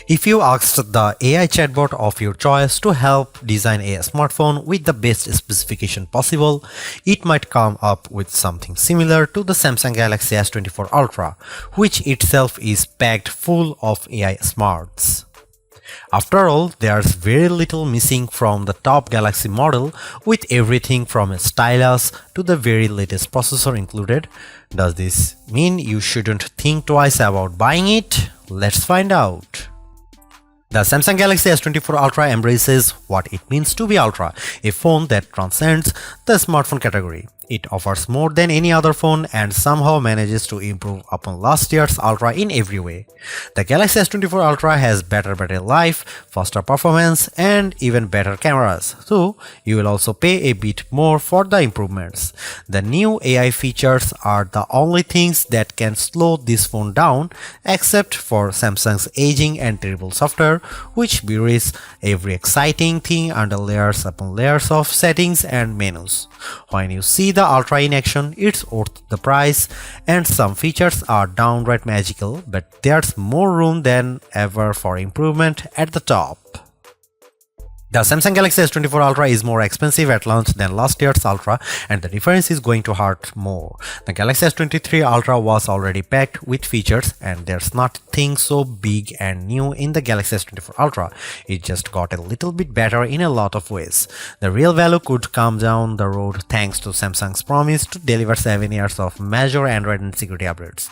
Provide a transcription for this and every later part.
If you asked the AI chatbot of your choice to help design a smartphone with the best specification possible, it might come up with something similar to the Samsung Galaxy S24 Ultra, which itself is packed full of AI smarts. After all, there's very little missing from the top Galaxy model, with everything from a stylus to the very latest processor included. Does this mean you shouldn't think twice about buying it? Let's find out. The Samsung Galaxy S24 Ultra embraces what it means to be Ultra, a phone that transcends the smartphone category. It offers more than any other phone and somehow manages to improve upon last year's Ultra in every way. The Galaxy S24 Ultra has better battery life, faster performance, and even better cameras, so you will also pay a bit more for the improvements. The new AI features are the only things that can slow this phone down, except for Samsung's aging and terrible software, which buries every exciting thing under layers upon layers of settings and menus. When you see the Ultra in action, it's worth the price, and some features are downright magical, but there's more room than ever for improvement at the top. The Samsung Galaxy S24 Ultra is more expensive at launch than last year's Ultra, and the difference is going to hurt more. The Galaxy S23 Ultra was already packed with features, and there's nothing so big and new in the Galaxy S24 Ultra. It just got a little bit better in a lot of ways. The real value could come down the road thanks to Samsung's promise to deliver 7 years of major Android and security updates.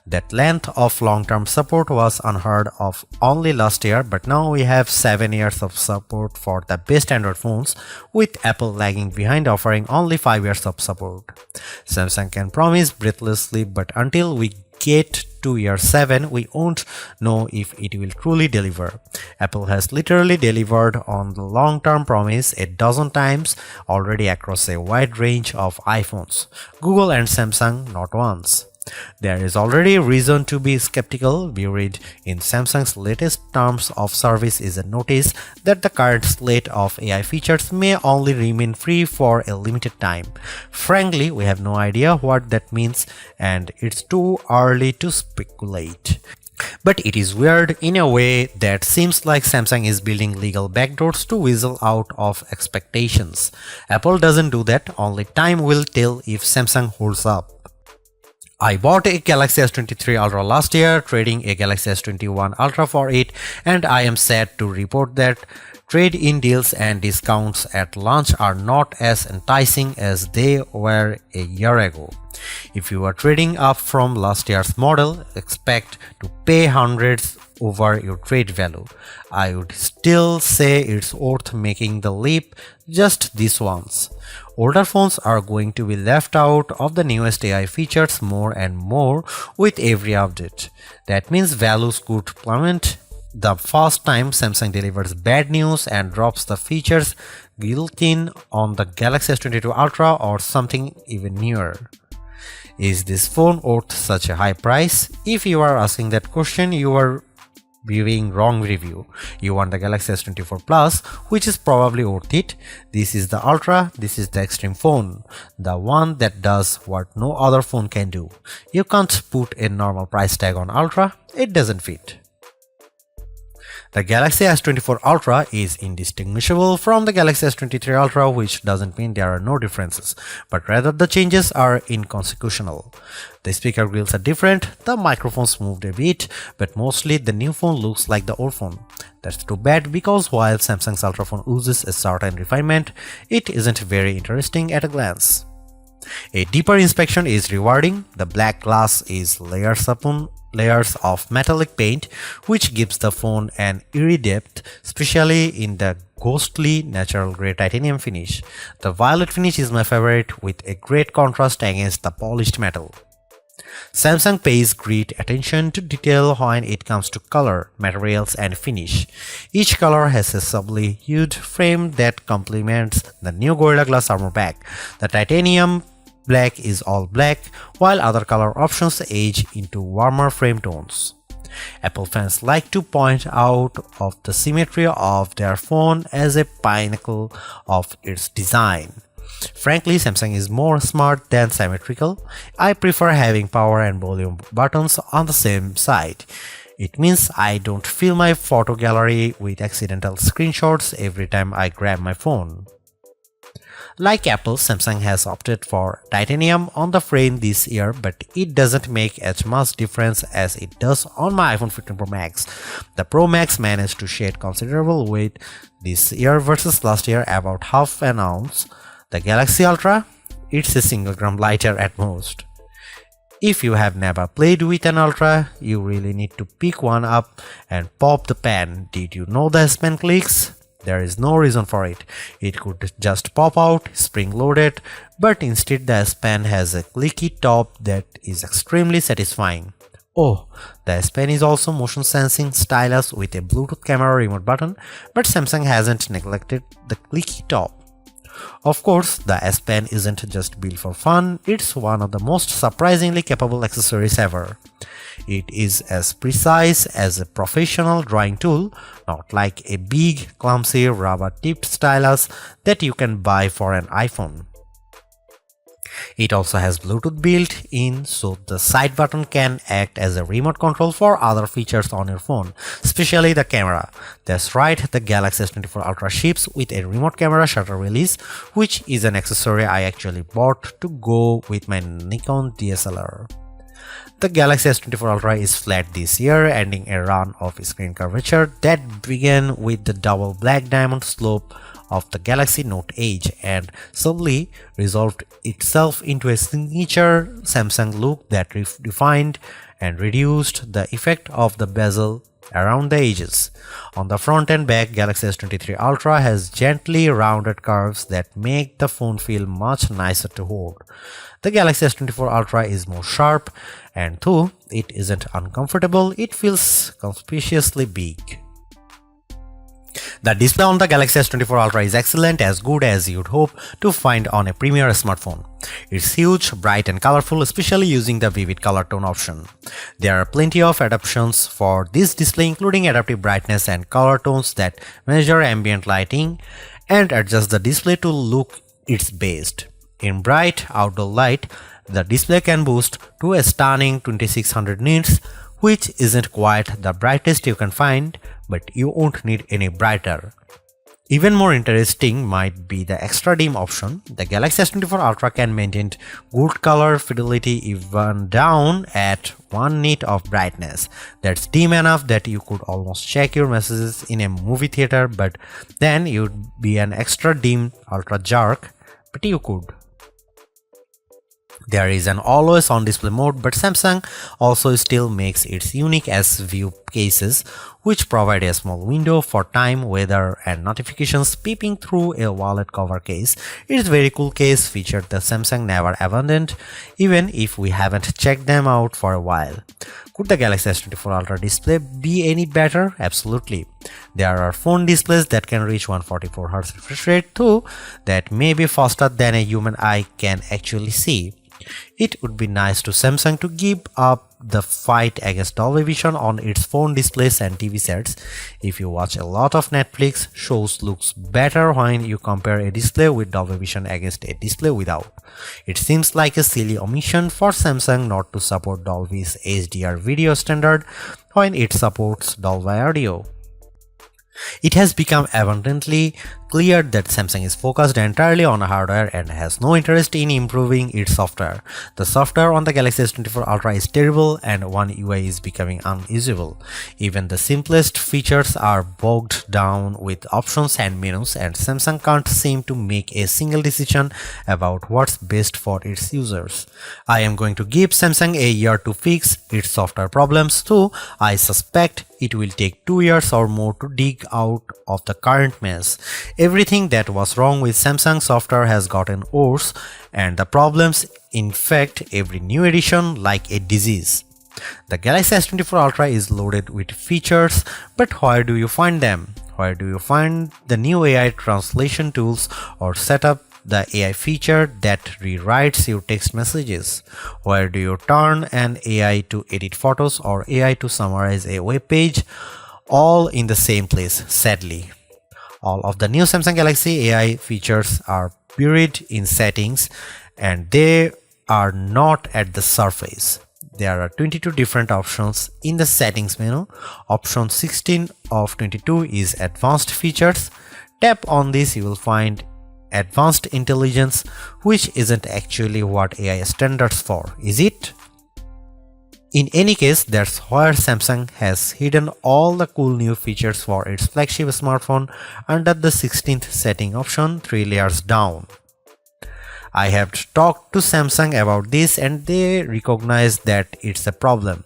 That length of long-term support was unheard of only last year, but now we have 7 years of support for the best Android phones, with Apple lagging behind offering only 5 years of support. Samsung can promise breathlessly, but until we get to year 7, we won't know if it will truly deliver. Apple has literally delivered on the long-term promise a dozen times already across a wide range of iPhones. Google and Samsung not once. There is already reason to be skeptical. Buried in Samsung's latest terms of service is a notice that the current slate of AI features may only remain free for a limited time. Frankly, we have no idea what that means, and it's too early to speculate. But it is weird in a way that seems like Samsung is building legal backdoors to weasel out of expectations. Apple doesn't do that, only time will tell if Samsung holds up. I bought a Galaxy S23 Ultra last year, trading a Galaxy S21 Ultra for it, and I am sad to report that trade-in deals and discounts at launch are not as enticing as they were a year ago. If you are trading up from last year's model, expect to pay hundreds over your trade value. I would still say it's worth making the leap just this once. Older phones are going to be left out of the newest AI features more and more with every update. That means values could plummet the first time Samsung delivers bad news and drops the features built-in on the Galaxy S22 Ultra or something even newer. Is this phone worth such a high price? If you are asking that question, you are viewing wrong review. You want the Galaxy S24 Plus, which is probably worth it. This is the Ultra, this is the extreme phone, the one that does what no other phone can do. You can't put a normal price tag on Ultra, it doesn't fit. The Galaxy S24 Ultra is indistinguishable from the Galaxy S23 Ultra, which doesn't mean there are no differences, but rather the changes are inconsequential. The speaker grills are different, the microphones moved a bit, but mostly the new phone looks like the old phone. That's too bad, because while Samsung's Ultra phone oozes a certain refinement, it isn't very interesting at a glance. A deeper inspection is rewarding. The black glass is layers upon layers of metallic paint, which gives the phone an eerie depth, especially in the ghostly natural grey titanium finish. The violet finish is my favorite, with a great contrast against the polished metal. Samsung pays great attention to detail when it comes to color, materials, and finish. Each color has a subtly hued frame that complements the new Gorilla Glass armor pack. The titanium black is all black, while other color options age into warmer frame tones. Apple fans like to point out of the symmetry of their phone as a pinnacle of its design. Frankly, Samsung is more smart than symmetrical. I prefer having power and volume buttons on the same side. It means I don't fill my photo gallery with accidental screenshots every time I grab my phone. Like Apple, Samsung has opted for titanium on the frame this year, but it doesn't make as much difference as it does on my iPhone 15 Pro Max. The Pro Max managed to shed considerable weight this year versus last year, about half an ounce. The Galaxy Ultra, it's a single gram lighter at most. If you have never played with an Ultra, you really need to pick one up and pop the pen. Did you know the S Pen clicks? There is no reason for it. It could just pop out, spring-loaded, but instead the S Pen has a clicky top that is extremely satisfying. Oh, the S Pen is also motion sensing stylus with a Bluetooth camera remote button, but Samsung hasn't neglected the clicky top. Of course, the S Pen isn't just built for fun, it's one of the most surprisingly capable accessories ever. It is as precise as a professional drawing tool, not like a big, clumsy, rubber-tipped stylus that you can buy for an iPhone. It also has Bluetooth built in, so the side button can act as a remote control for other features on your phone, especially the camera. That's right, the Galaxy S24 Ultra ships with a remote camera shutter release, which is an accessory I actually bought to go with my Nikon DSLR. The Galaxy S24 Ultra is flat this year, ending a run of screen curvature that began with the double black diamond slope of the Galaxy Note Edge and subtly resolved itself into a signature Samsung look that refined and reduced the effect of the bezel around the edges. On the front and back, Galaxy S23 Ultra has gently rounded curves that make the phone feel much nicer to hold. The Galaxy S24 Ultra is more sharp, and though it isn't uncomfortable, it feels conspicuously big. The display on the Galaxy S24 Ultra is excellent, as good as you'd hope to find on a premier smartphone. It's huge, bright and colorful, especially using the vivid color tone option. There are plenty of adaptations for this display, including adaptive brightness and color tones that measure ambient lighting and adjust the display to look its best. In bright outdoor light, the display can boost to a stunning 2600 nits, which isn't quite the brightest you can find, but you won't need any brighter. Even more interesting might be the extra dim option. The Galaxy S24 Ultra can maintain good color fidelity even down at 1 nit of brightness. That's dim enough that you could almost check your messages in a movie theater, but then you'd be an extra dim ultra jerk, but you could. There is an always on display mode, but Samsung also still makes its unique S View cases, which provide a small window for time, weather and notifications peeping through a wallet cover case. It's a very cool case feature that Samsung never abandoned, even if we haven't checked them out for a while. Could the Galaxy S24 Ultra display be any better? Absolutely. There are phone displays that can reach 144Hz refresh rate too, that may be faster than a human eye can actually see. It would be nice to Samsung to give up the fight against Dolby Vision on its phone displays and TV sets. If you watch a lot of Netflix shows, looks better when you compare a display with Dolby Vision against a display without. It seems like a silly omission for Samsung not to support Dolby's HDR video standard when it supports Dolby Audio. It has become abundantly clear that Samsung is focused entirely on hardware and has no interest in improving its software. The software on the Galaxy S24 Ultra is terrible and One UI is becoming unusable. Even the simplest features are bogged down with options and menus, and Samsung can't seem to make a single decision about what's best for its users. I am going to give Samsung a year to fix its software problems, though I suspect it will take 2 years or more to dig out of the current mess. Everything that was wrong with Samsung software has gotten worse, and the problems infect every new edition like a disease. The Galaxy S24 Ultra is loaded with features, but where do you find them? Where do you find the new AI translation tools or set up the AI feature that rewrites your text messages? Where do you turn an AI to edit photos or AI to summarize a web page? All in the same place, sadly. All of the new Samsung Galaxy AI features are buried in settings, and they are not at the surface. There are 22 different options in the settings menu. Option 16 of 22 is advanced features. Tap on this, you will find advanced intelligence, which isn't actually what AI standards for, is it? In any case, that's where Samsung has hidden all the cool new features for its flagship smartphone under the 16th setting option 3 layers down. I have talked to Samsung about this and they recognize that it's a problem.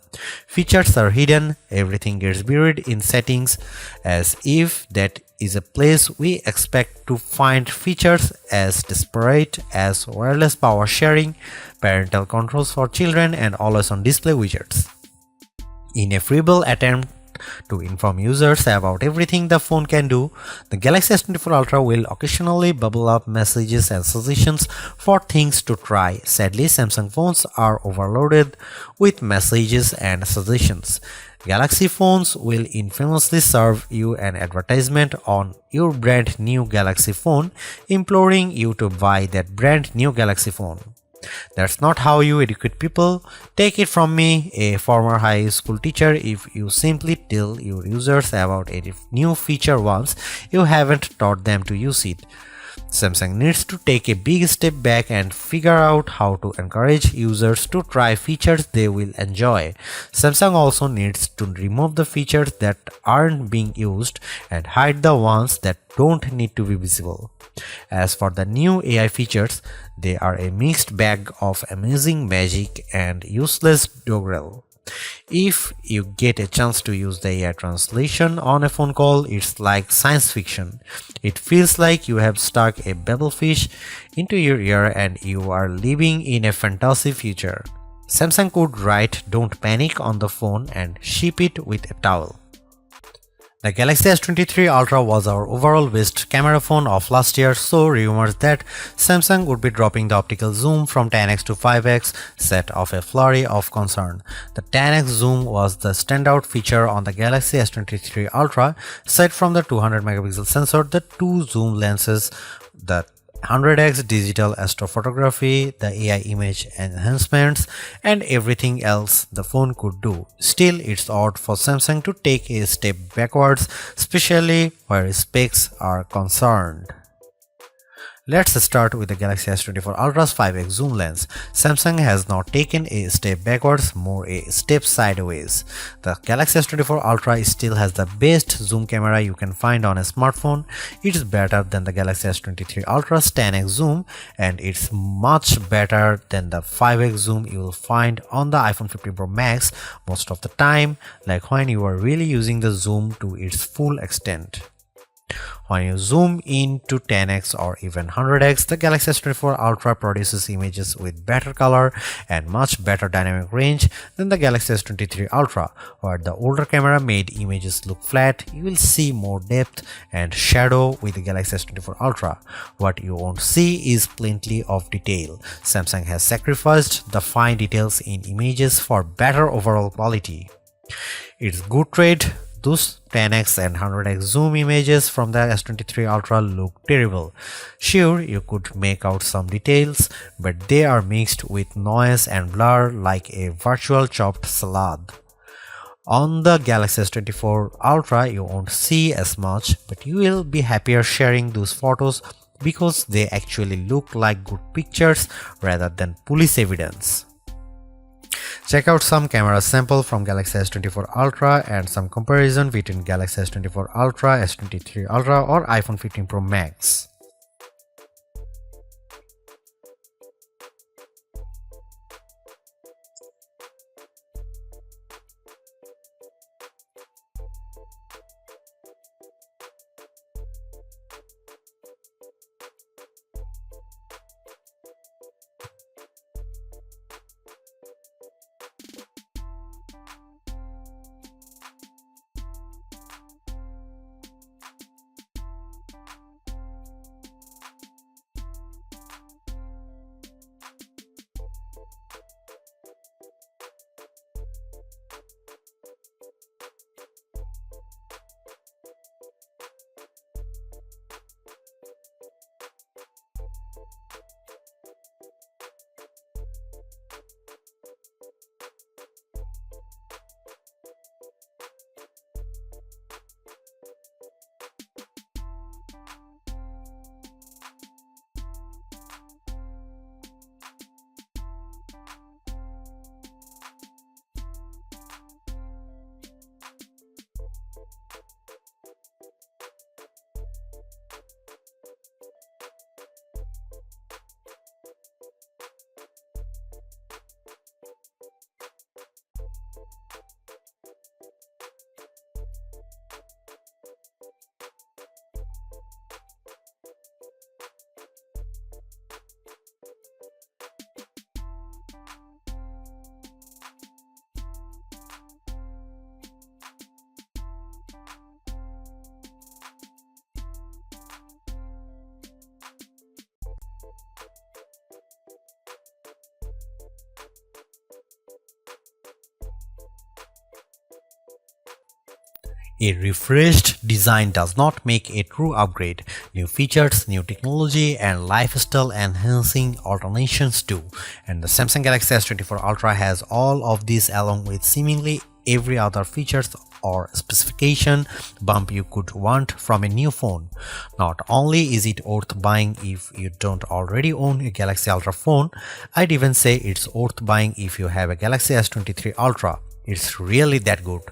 Features are hidden, everything gets buried in settings, as if that is a place we expect to find features as disparate as wireless power sharing, parental controls for children, and always on display widgets. In a feeble attempt to inform users about everything the phone can do, the Galaxy S24 Ultra will occasionally bubble up messages and suggestions for things to try. Sadly, Samsung phones are overloaded with messages and suggestions. Galaxy phones will infamously serve you an advertisement on your brand new Galaxy phone, imploring you to buy that brand new Galaxy phone. That's not how you educate people. Take it from me, a former high school teacher, if you simply tell your users about a new feature once you haven't taught them to use it. Samsung needs to take a big step back and figure out how to encourage users to try features they will enjoy. Samsung also needs to remove the features that aren't being used and hide the ones that don't need to be visible. As for the new AI features, they are a mixed bag of amazing magic and useless doggerel. If you get a chance to use the AI translation on a phone call, it's like science fiction. It feels like you have stuck a babblefish into your ear and you are living in a fantasy future. Samsung could write "Don't panic" on the phone and ship it with a towel. The Galaxy S23 Ultra was our overall best camera phone of last year, so rumors that Samsung would be dropping the optical zoom from 10x to 5x set off a flurry of concern. The 10x zoom was the standout feature on the Galaxy S23 Ultra. Aside from the 200 megapixel sensor, the two zoom lenses, the 100x digital astrophotography, the AI image enhancements, and everything else the phone could do. Still, it's odd for Samsung to take a step backwards, especially where specs are concerned. Let's start with the Galaxy S24 Ultra's 5x zoom lens. Samsung has not taken a step backwards, more a step sideways. The Galaxy S24 Ultra still has the best zoom camera you can find on a smartphone. It's better than the Galaxy S23 Ultra's 10x zoom, and it's much better than the 5x zoom you will find on the iPhone 15 Pro Max most of the time, like when you are really using the zoom to its full extent. When you zoom in to 10x or even 100x, the Galaxy S24 Ultra produces images with better color and much better dynamic range than the Galaxy S23 Ultra. Where the older camera made images look flat, you will see more depth and shadow with the Galaxy S24 Ultra. What you won't see is plenty of detail. Samsung has sacrificed the fine details in images for better overall quality. It's good trade. Those 10x and 100x zoom images from the S23 Ultra look terrible. Sure, you could make out some details, but they are mixed with noise and blur like a virtual chopped salad. On the Galaxy S24 Ultra, you won't see as much, but you will be happier sharing those photos because they actually look like good pictures rather than police evidence. Check out some camera sample from Galaxy S24 Ultra and some comparison between Galaxy S24 Ultra, S23 Ultra or iPhone 15 Pro Max. A refreshed design does not make a true upgrade. New features, new technology, and lifestyle enhancing alternations do. And the Samsung Galaxy S24 Ultra has all of these along with seemingly every other features or specification bump you could want from a new phone. Not only is it worth buying if you don't already own a Galaxy Ultra phone, I'd even say it's worth buying if you have a Galaxy S23 Ultra. It's really that good.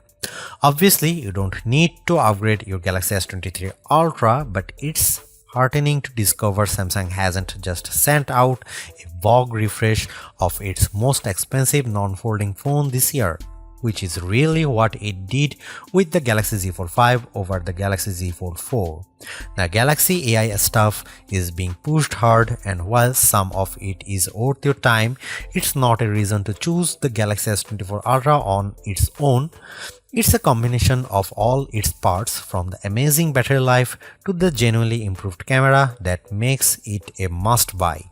Obviously, you don't need to upgrade your Galaxy S23 Ultra, but it's heartening to discover Samsung hasn't just sent out a vogue refresh of its most expensive non-folding phone this year, which is really what it did with the Galaxy Z Fold 5 over the Galaxy Z Fold 4. The Galaxy AI stuff is being pushed hard, and while some of it is worth your time, it's not a reason to choose the Galaxy S24 Ultra on its own. It's a combination of all its parts, from the amazing battery life to the genuinely improved camera, that makes it a must-buy.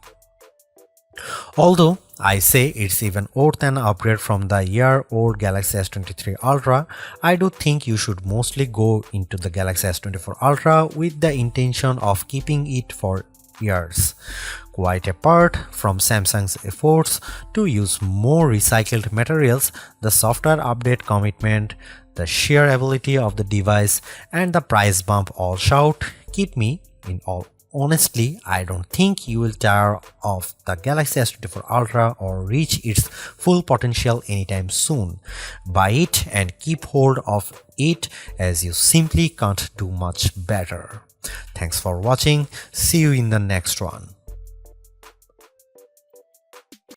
Although I say it's even worth an upgrade from the year-old Galaxy S23 Ultra, I do think you should mostly go into the Galaxy S24 Ultra with the intention of keeping it for years. Quite apart from Samsung's efforts to use more recycled materials, the software update commitment, the sheer ability of the device, and the price bump all shout, keep me in all. Honestly, I don't think you will tire of the Galaxy S24 Ultra or reach its full potential anytime soon. Buy it and keep hold of it, as you simply can't do much better. Thanks for watching. See you in the next one.